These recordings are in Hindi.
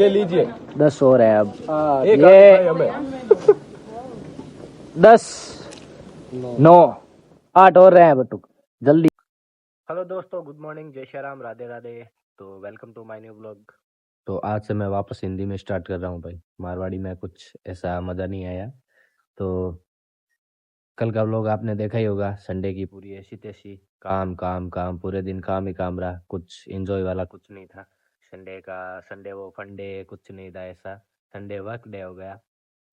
ये लीजिए 10 और है अब। एक ये हमें 10 9 8 और रहे हैं बटुक जल्दी। हेलो दोस्तों, गुड मॉर्निंग, जय श्री राम, राधे राधे। तो welcome to my new blog. तो आज से मैं वापस हिंदी में स्टार्ट कर रहा हूँ भाई। मारवाड़ी में कुछ ऐसा मज़ा नहीं आया। तो कल का व्लॉग आपने देखा ही होगा। संडे की पूरी ऐसी तैसी काम काम काम, पूरे दिन काम ही काम रहा। कुछ एंजॉय वाला कुछ नहीं था। संडे वो फंडे कुछ नहीं था ऐसा। संडे वर्क डे हो गया।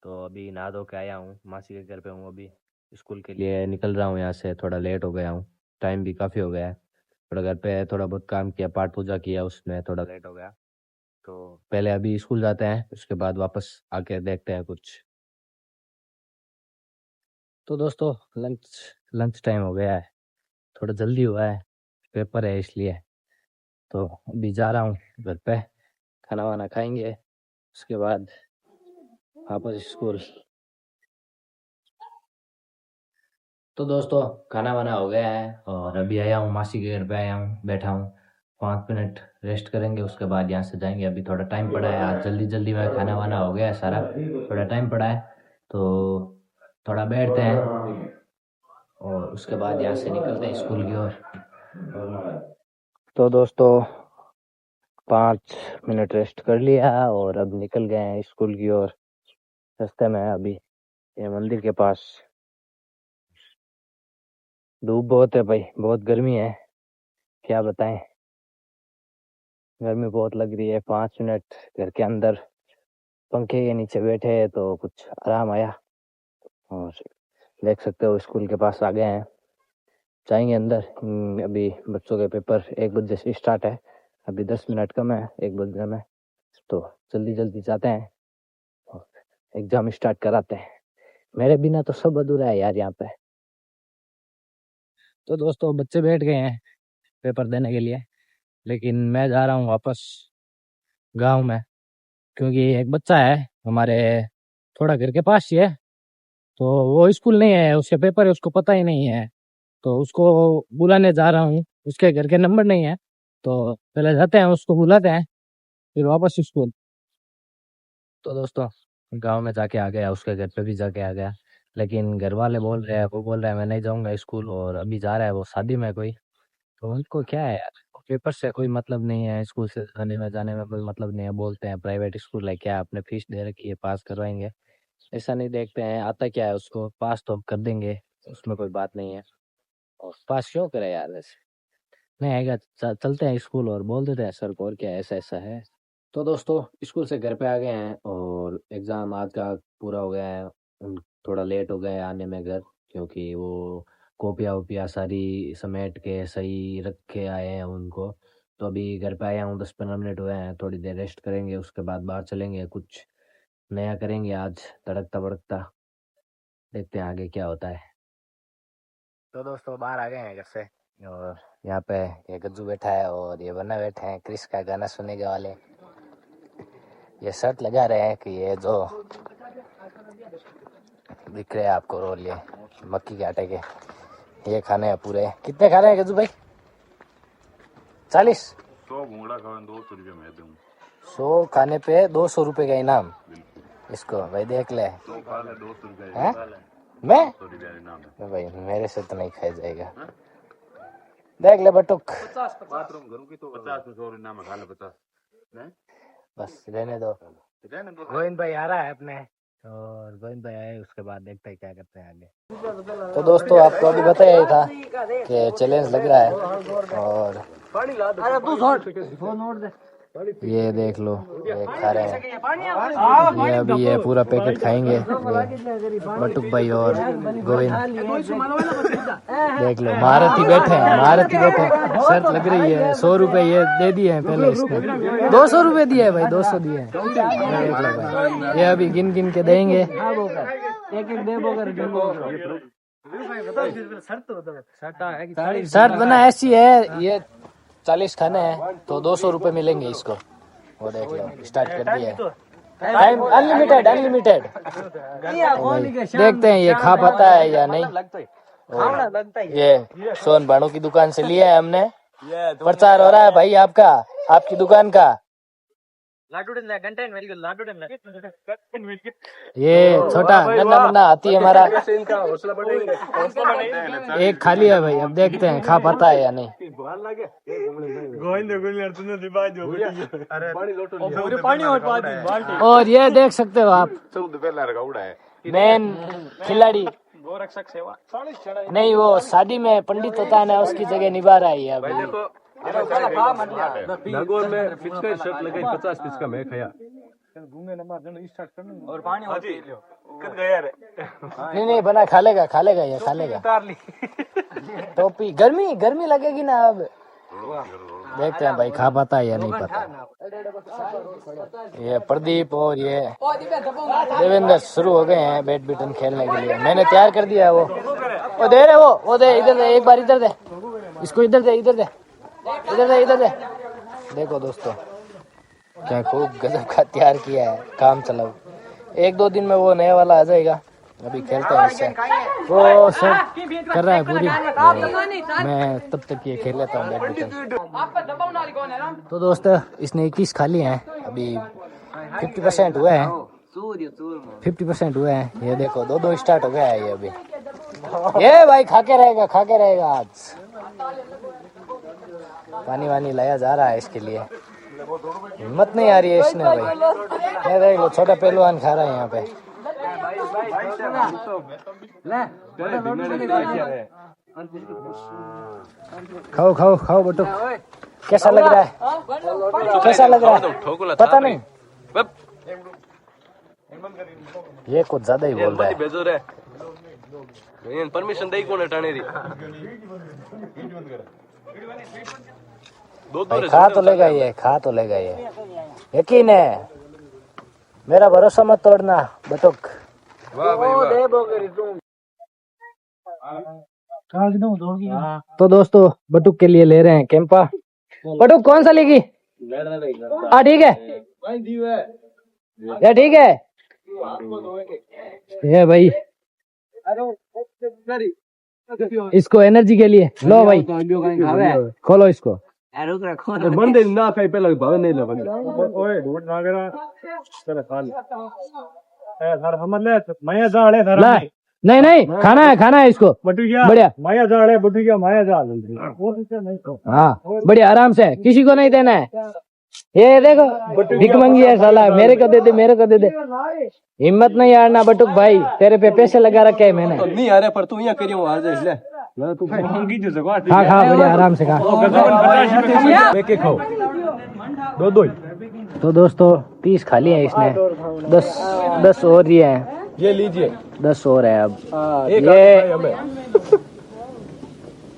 तो अभी नहा धो के आया हूँ, मासी के घर पे हूँ अभी। स्कूल के लिए निकल रहा हूँ यहाँ से, थोड़ा लेट हो गया हूँ। टाइम भी काफ़ी हो गया है। थोड़ा घर पे थोड़ा बहुत काम किया, पाठ पूजा किया, उसमें थोड़ा लेट हो गया। तो पहले अभी स्कूल जाते हैं, उसके बाद वापस आके देखते हैं कुछ। तो दोस्तों लंच लंच टाइम हो गया है, थोड़ा जल्दी हुआ है, पेपर है इसलिए। तो अभी जा रहा हूँ घर पे, खाना वाना खाएंगे, उसके बाद वापस स्कूल। तो दोस्तों खाना वाना हो गया है और अभी आया हूँ, मासी के घर पे आया हूँ, बैठा हूँ। 5 मिनट रेस्ट करेंगे, उसके बाद यहाँ से जाएंगे। अभी थोड़ा टाइम पड़ा है, आज जल्दी जल्दी में खाना वाना हो गया है सारा, थोड़ा टाइम पड़ा है। तो थोड़ा बैठते हैं और उसके बाद यहाँ से निकलते हैं स्कूल की ओर। तो दोस्तों 5 मिनट रेस्ट कर लिया और अब निकल गए हैं स्कूल की ओर। रास्ते में है अभी, ये मंदिर के पास। धूप बहुत है भाई, बहुत गर्मी है, क्या बताएं। गर्मी बहुत लग रही है। 5 मिनट घर के अंदर पंखे के नीचे बैठे हैं तो कुछ आराम आया। और देख सकते हो स्कूल के पास आ गए हैं, जाएंगे अंदर। अभी बच्चों के पेपर 1 बजे से स्टार्ट है, अभी 10 मिनट कम है 1 बजे में। तो जल्दी जल्दी जाते हैं और एग्जाम स्टार्ट कराते हैं। मेरे बिना तो सब अधूरा है यार यहाँ पे। तो दोस्तों बच्चे बैठ गए हैं पेपर देने के लिए, लेकिन मैं जा रहा हूँ वापस गांव में, क्योंकि एक बच्चा है हमारे थोड़ा घर के पास ही है। तो वो स्कूल नहीं है, उसके पेपर है, उसको पता ही नहीं है। तो उसको बुलाने जा रहा हूँ, उसके घर के नंबर नहीं है। तो पहले जाते हैं, उसको बुलाते हैं, फिर वापस स्कूल। तो दोस्तों गांव में जाके आ गया, उसके घर पे भी जाके आ गया, लेकिन घर वाले बोल रहे हैं, वो बोल रहा है मैं नहीं जाऊंगा स्कूल, और अभी जा रहा है वो शादी में कोई। तो उनको क्या है यार, पेपर से कोई मतलब नहीं है, स्कूल से आने में जाने में कोई मतलब नहीं है। बोलते हैं प्राइवेट स्कूल है, क्या आपने फीस दे रखी है, पास करवाएंगे। ऐसा नहीं देखते हैं आता क्या है, उसको पास तो कर देंगे, उसमें कोई बात नहीं है। और पास क्यों करे यार, वैसे नहीं आएगा। चलते हैं स्कूल और बोल देते हैं सर को, और क्या ऐसा ऐसा है। तो दोस्तों स्कूल से घर पे आ गए हैं और एग्ज़ाम आज का पूरा हो गया है। थोड़ा लेट हो गए आने में घर, क्योंकि वो कॉपियाँ वोपियाँ सारी समेट के सही रख के आए हैं उनको। तो अभी घर पे आया हूँ, 10-15 मिनट हुए हैं, थोड़ी देर रेस्ट करेंगे, उसके बाद बाहर चलेंगे, कुछ नया करेंगे आज, तड़कता भड़कता। देखते हैं आगे क्या होता है। तो दोस्तों बाहर आ गए हैं घर से, और यहाँ पे ये गज्जू बैठा है और ये बना बैठे हैं, क्रिस का गाना सुनने वाले। ये शर्त लगा रहे हैं कि ये जो दिख रहे हैं आपको रोल, ये मक्की के आटे के, ये खाने हैं पूरे। कितने खा रहे हैं गज्जू भाई? 40? 100 घूंगड़ा खाओ 200 रुपये मैं दूँ। 100 खाने पे 200 रुपये का इनाम। इसको भाई देख ले, 100 खा ले 200 रुपये हैं? मैं 200 रुपये इनाम है। भाई मेरे से तो नहीं खाया जाएगा, देख ले बटुक। 50 बाथरूम घरों की तो 50 में 100 इनाम है, खा ले 50। बस रहने दो। गोविंद भाई आ रहा है अपने, और गोविंद भाई आए उसके बाद देखते हैं क्या करते हैं आगे। तो दोस्तों आपको अभी बताया ही था कि चैलेंज लग रहा है, और ये देख लो, ये खा रहे हैं। ये अभी ये पूरा पैकेट खाएंगे बटुक भाई और गोविंद। देख लो महारथी बैठे हैं, महारथी बैठे हैं। शर्त लग रही है 100 रुपये ये दे दिए हैं पहले, इसने 200 रुपये दिए है भाई, 200 दिए हैं। देख लो भाई, ये अभी गिन गिन के देंगे। शर्त बना ऐसी है, ये 40 खाने हैं तो 200 रुपये मिलेंगे इसको। वो देख लो स्टार्ट कर दिया है, टाइम अनलिमिटेड अनलिमिटेड। देखते हैं ये खा पाता है या नहीं। ये सोन भाणु की दुकान से लिया है हमने, प्रचार हो रहा है भाई आपका, आपकी दुकान का। ये छोटा नन्ना मुन्ना हाथी हमारा एक खाली है भाई, अब देखते हैं खा पाता है या नहीं। और ये देख सकते हो आप मेन खिलाड़ी गोरक्षक सेवा नहीं, वो शादी में पंडित होता है ना, उसकी जगह निभा रहा है ये अभी। नागौर में पिचका शर्ट लगाई 50 पिचका मैं खाया और पानी नहीं बना, खा लेगा ये खा लेगा। टोपी गर्मी लगेगी ना, अब देखते हैं भाई खा पाता है या नहीं पाता। ये प्रदीप और ये देवेंद्र शुरू हो गए हैं बैडमिंटन खेलने के लिए। मैंने तैयार कर दिया है वो दे रहे वो दे, इधर दे, एक बार इधर दे इसको, इधर दे। देखो दोस्तों क्या खूब गजब का तैयार किया है, काम चलाओ। 1-2 दिन में वो नया वाला आ जाएगा, अभी खेलते हैं इससे। वो सब कर रहा है पूरी, मैं तब तक ये खेल लेता हूँ बैडमिंटन। तो दोस्तों इसने 21 खा लिए हैं, अभी 50% हुए हैं, 50% हुए हैं। ये देखो 2-2 स्टार्ट हो गया है ये अभी। ये भाई खा के रहेगा आज। पानी वानी लाया जा रहा है इसके लिए, हिम्मत नहीं आ रही है इसने भाई। ये देख लो छोटा पहलवान खा रहा है यहाँ पे। खाओ बटुक, कैसा लग रहा है? पता नहीं, ये कुछ ज्यादा ही बोल रहा है। परमिशन दे कौन हटाने री भाई खा तो लेगा ये यकीन है, मेरा भरोसा मत तोड़ना बटुक। तो दोस्तों बटुक के लिए ले रहे हैं कैंपा। बटुक कौन सा लेगी? ठीक है ये ठीक है ये भाई, इसको एनर्जी के लिए लो भाई, खोलो इसको। बंदे ना खाई पहले भाव नहीं ला बंदे ओए ढूंढ ना करा चल खा ले ए सर हम ले माया जाले सर नहीं खाना है इसको बटुकिया बढ़िया, माया जाले बटुकिया माया जाल वो नहीं को हाँ बढ़िया आराम से, किसी को नहीं देना है। ये देखो भिख मंगी है साला, मेरे को दे दे। हिम्मत नहीं हारना बटुक भाई, तेरे पे पैसे लगा रखे है मैंने। नहीं आ रहे पर तू यहाँ करियो हार जा इसलिए तू मंगी जो जगह खा बढ़िया आराम से खा। खाओ दो तो दोस्तों 30 खा लिए हैं इसने, 10 और ये हैं, ये लीजिए 10 और है अब। ये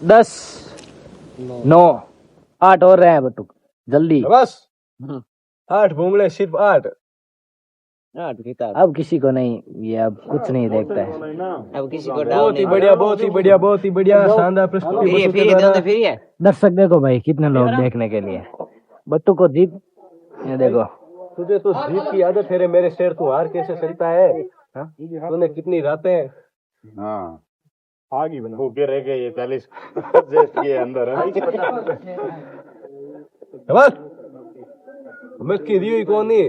10 9 8 और रहे हैं बटुक, जल्दी बस 8 भूंगले सिर्फ 8 अब किसी को नहीं, ये अब कुछ नहीं देखता है अब किसी को बहुत ही बढ़िया शानदार प्रस्तुति। दर्शक देखो भाई कितने लोग देखने के लिए बट्टू को जीत। ये देखो तुझे तो जीत की आदत है रे मेरे शेर, तू हार कैसे सकता है? तूने कितनी रातें आगे बना भूखे रह गए ये 40 के अंदर मैं की कौन नहीं।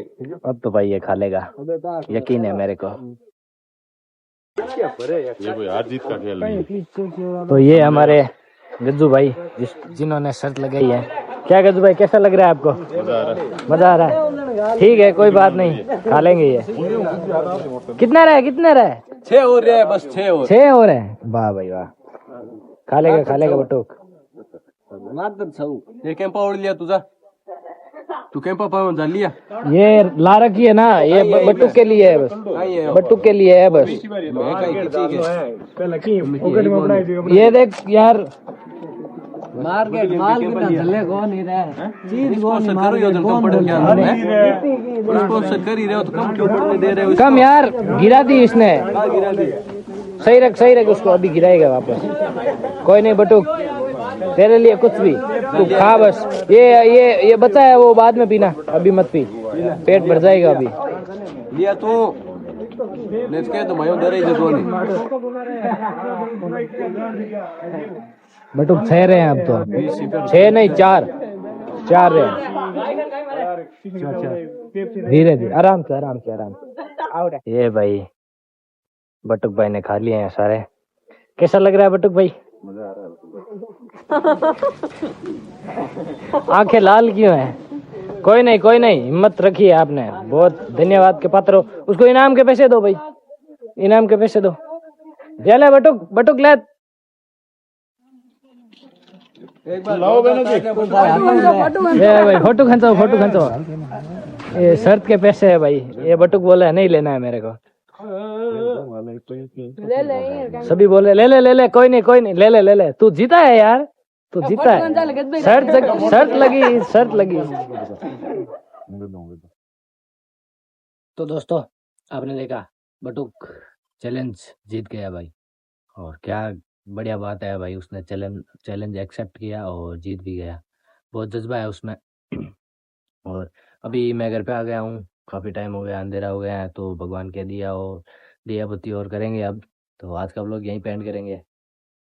अब तो भाई ये खा लेगा, यकीन है मेरे को। ये कोई हार जीत का खेल नहीं। तो ये हमारे गज्जू भाई जिन्होंने शर्त लगाई है। क्या गज्जू भाई कैसा लग रहा है आपको? मजा आ रहा है, ठीक है कोई बात नहीं, खा लेंगे ये। कितना रहा है? 6 हो रहे हैं बस, 6 हो रहे हैं। वाह भाई वाह, खा लेगा बटूक। ये कैंपा ओढ़ लिया तुझा, तू कैंपा पावन जा लिया। ये ला रखी है ना, ये बटूक के लिए है बस, बटूक के लिए है बस। ये देख यार मार्केट माल बिना चले कौन ही रहा चीज कौन स्पॉन्सर कर ही रहे हो तो कम क्यों पड़ने दे रहे हो? कम यार, गिरा दी इसने। सही रख उसको, अभी गिराएगा वापस। कोई नहीं बटूक, तेरे लिए कुछ भी, तू खा बस। ये बचा है वो बाद में पीना, अभी मत पी, पेट भर जाएगा अभी। लिया तू लेट्स के तो मायो दे रही है तो नहीं बटूक 6 रहे हैं अब तो, 6 नहीं 4 रहे हैं। धीरे धीरे, आराम से आराम से आराम से। ये भाई बटुक भाई ने खा लिए हैं सारे। कैसा लग रहा है बटुक भाई? मजा आ रहा है। आंखें लाल क्यों हैं? कोई नहीं, हिम्मत रखी है आपने, बहुत धन्यवाद के पात्र हो। उसको इनाम के पैसे दो भाई, इनाम के पैसे दो। ले बटुक ले। लाओ बहनों जी, ये भाई फोटो खींचो। ये शर्त के पैसे है भाई, ये बटुक बोला है नहीं लेना है मेरे को। सभी बोले ले, कोई नहीं, ले। तू जीता है यार, तू जीता है। शर्त लगी। तो दोस्तों आपने देखा, बटुक चैलेंज जीत गया भाई, और क्या बढ़िया बात है भाई, उसने चैलेंज एक्सेप्ट किया और जीत भी गया। बहुत जज्बा है उसमें। और अभी मैं घर पे आ गया हूँ, काफ़ी टाइम हो गया, अंधेरा हो गया है, तो भगवान के दिया बत्ती और करेंगे अब। तो आज का व्लॉग यहीं पे एंड करेंगे।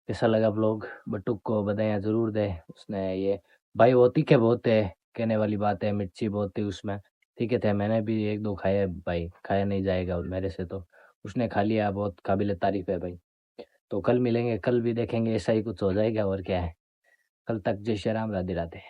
कैसा लगा व्लॉग बटुक को बताया ज़रूर दे। उसने ये भाई वो तीखे बहुत थे, कहने वाली बात है, मिर्ची बहुत थी उसमें, तीखे थे। मैंने भी एक दो खाए भाई, खाया नहीं जाएगा मेरे से, तो उसने खा लिया, बहुत काबिल तारीफ है भाई। तो कल मिलेंगे, कल भी देखेंगे ऐसा ही कुछ हो जाएगा और क्या है। कल तक जय श्री राम, राधे राधे।